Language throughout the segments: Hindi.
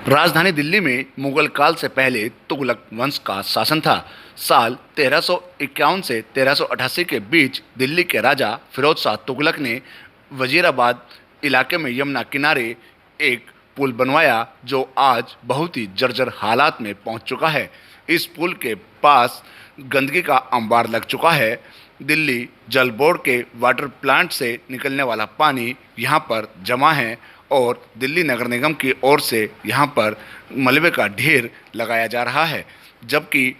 राजधानी दिल्ली में मुगल काल से पहले तुगलक वंश का शासन था। साल 1351 से 1388 के बीच दिल्ली के राजा फिरोज शाह तुगलक ने वजीराबाद इलाके में यमुना किनारे एक पुल बनवाया जो आज बहुत ही जर्जर हालात में पहुंच चुका है। इस पुल के पास गंदगी का अंबार लग चुका है। दिल्ली जल बोर्ड के वाटर प्लांट से निकलने वाला पानी यहाँ पर जमा है और दिल्ली नगर निगम की ओर से यहाँ पर मलबे का ढेर लगाया जा रहा है, जबकि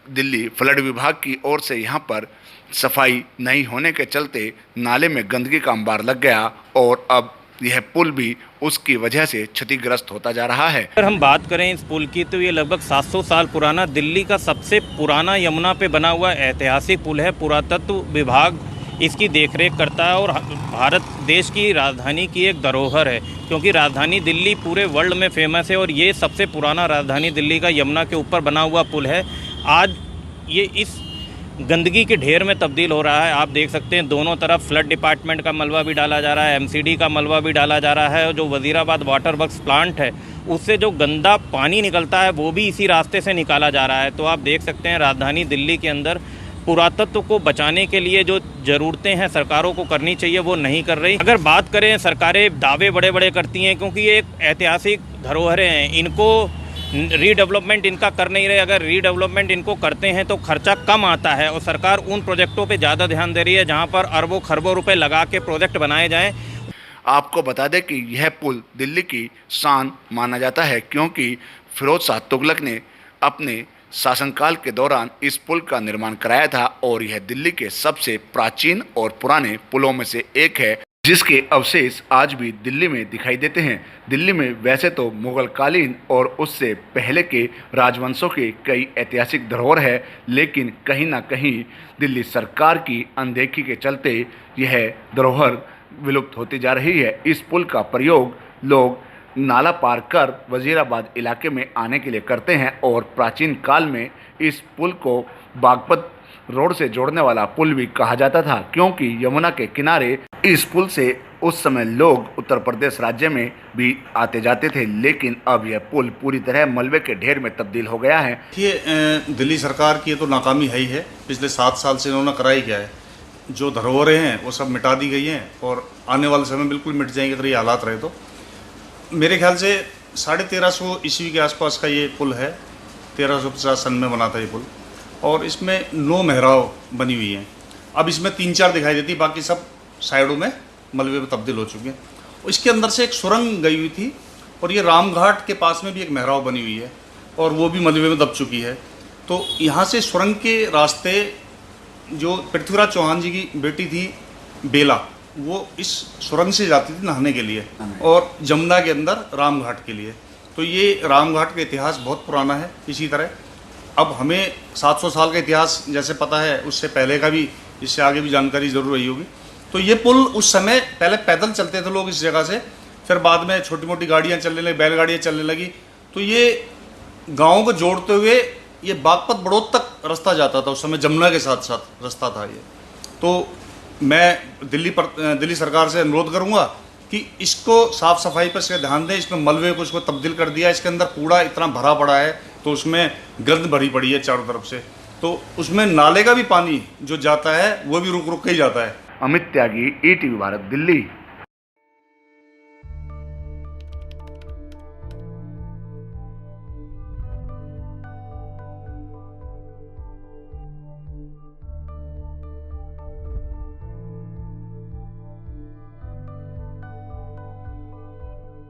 दिल्ली फ्लड विभाग की ओर से यहाँ पर सफाई नहीं होने के चलते नाले में गंदगी का अंबार लग गया और अब यह पुल भी उसकी वजह से क्षतिग्रस्त होता जा रहा है। अगर हम बात करें इस पुल की तो ये लगभग 700 साल पुराना दिल्ली का सबसे पुराना यमुना पे बना हुआ ऐतिहासिक पुल है। पुरातत्व विभाग इसकी देखरेख करता है और भारत देश की राजधानी की एक धरोहर है, क्योंकि राजधानी दिल्ली पूरे वर्ल्ड में फेमस है और ये सबसे पुराना राजधानी दिल्ली का यमुना के ऊपर बना हुआ पुल है। आज ये इस गंदगी के ढेर में तब्दील हो रहा है। आप देख सकते हैं दोनों तरफ फ्लड डिपार्टमेंट का मलबा भी डाला जा रहा है, एमसीडी का मलबा भी डाला जा रहा है और जो वजीराबाद वाटर वर्क्स प्लांट है उससे जो गंदा पानी निकलता है वो भी इसी रास्ते से निकाला जा रहा है। तो आप देख सकते हैं राजधानी दिल्ली के अंदर पुरातत्व को बचाने के लिए जो ज़रूरतें हैं सरकारों को करनी चाहिए वो नहीं कर रही। अगर बात करें, सरकारें दावे बड़े बड़े करती हैं क्योंकि ये एक ऐतिहासिक धरोहरें हैं, इनको रीडेवलपमेंट इनका कर नहीं रहे। अगर रीडेवलपमेंट इनको करते हैं तो खर्चा कम आता है और सरकार उन प्रोजेक्टों पे ज़्यादा ध्यान दे रही है जहां पर अरबों खरबों रुपए लगा के प्रोजेक्ट बनाए जाएं। आपको बता दें कि यह पुल दिल्ली की शान माना जाता है, क्योंकि फिरोज शाह तुगलक ने अपने शासनकाल के दौरान इस पुल का निर्माण कराया था और यह दिल्ली के सबसे प्राचीन और पुराने पुलों में से एक है, जिसके अवशेष आज भी दिल्ली में दिखाई देते हैं। दिल्ली में वैसे तो मुगल कालीन और उससे पहले के राजवंशों के कई ऐतिहासिक धरोहर है, लेकिन कहीं ना कहीं दिल्ली सरकार की अनदेखी के चलते यह धरोहर विलुप्त होती जा रही है। इस पुल का प्रयोग लोग नाला पार कर वजीराबाद इलाके में आने के लिए करते हैं और प्राचीन काल में इस पुल को बागपत रोड से जोड़ने वाला पुल भी कहा जाता था, क्योंकि यमुना के किनारे इस पुल से उस समय लोग उत्तर प्रदेश राज्य में भी आते जाते थे, लेकिन अब यह पुल पूरी तरह मलबे के ढेर में तब्दील हो गया है। ये दिल्ली सरकार की तो नाकामी है ही है। पिछले 7 साल से इन्होंने कराई क्या है, जो धरोहरें हैं वो सब मिटा दी गई हैं और आने वाले समय बिल्कुल मिट जाएंगे अगर ये हालात रहे तो। मेरे ख्याल से 1350 ईस्वी के आसपास का ये पुल है। 1350 सन में बना था ये पुल और इसमें 9 मेहराब बनी हुई हैं। अब इसमें 3-4 दिखाई देती, बाकी सब साइडों में मलबे में तब्दील हो चुके हैं। इसके अंदर से एक सुरंग गई हुई थी और ये रामघाट के पास में भी एक मेहराब बनी हुई है और वो भी मलबे में दब चुकी है। तो यहाँ से सुरंग के रास्ते जो पृथ्वीराज चौहान जी की बेटी थी बेला, वो इस सुरंग से जाती थी नहाने के लिए और जमुना के अंदर रामघाट के लिए। तो ये रामघाट का इतिहास बहुत पुराना है। इसी तरह अब हमें 700 साल का इतिहास जैसे पता है, उससे पहले का भी, इससे आगे भी जानकारी जरूर रही होगी। तो ये पुल उस समय पहले पैदल चलते थे लोग इस जगह से, फिर बाद में छोटी मोटी गाड़ियाँ चलने लगी, बैलगाड़ियाँ चलने लगी। तो ये गाँव को जोड़ते हुए ये बागपत बड़ौद तक रास्ता जाता था, उस समय जमुना के साथ साथ रास्ता था ये। तो मैं दिल्ली सरकार से अनुरोध करूँगा कि इसको साफ़ सफाई पर से ध्यान दें। इसमें मलबे को इसको तब्दील कर दिया, इसके अंदर कूड़ा इतना भरा पड़ा है तो उसमें गंद भरी पड़ी है चारों तरफ से, तो उसमें नाले का भी पानी जो जाता है वो भी रुक रुक के ही जाता है। अमित त्यागी, ETV भारत, दिल्ली।